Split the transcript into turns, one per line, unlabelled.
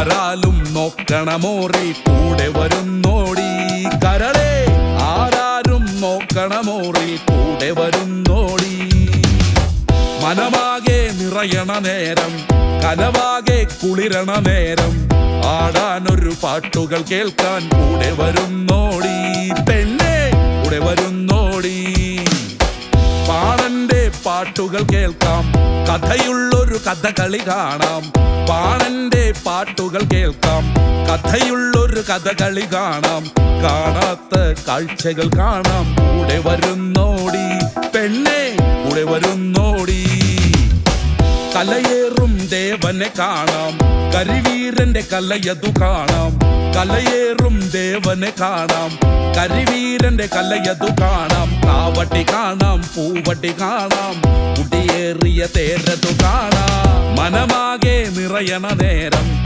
ആരാലും നോക്കണമോറി കൂടെ വരുന്നോടി കരളെ ആരാരും നോക്കണമോറി കൂടെ വരുന്നോടി മനമാകെ നിറയണ നേരം കനവാകെ കുളിരണ നേരം ആടാനൊരു പാട്ടുകൾ കേൾക്കാൻ കൂടെ വരുന്നോടി പെണ്ണെ കൂടെ വരുന്നോടി പാണന്റെ പാട്ടുകൾ കേൾക്കാം കഥയുള്ളൊരു കഥകളി കാണാം പാണന്റെ പാട്ടുകൾ കേൾക്കാം കഥയുള്ളൊരു കഥകളി കാണാം കാണാത്ത കാഴ്ചകൾ കാണാം കൂടെ വരുന്നോടി പെണ്ണെ കൂടെ വരുന്നോടി കലയേറും ദേവനെ കാണാം കരിവീരന്റെ കലയതു കാണാം കലയേറും ദേവനെ കാണാം കരിവീരന്റെ കലയതു കാണാം കാവട്ടി കാണാം പൂവട്ടി കാണാം കുടിയേറിയ തേരതു കാണാം മനമാകെ നിറയണ നേരം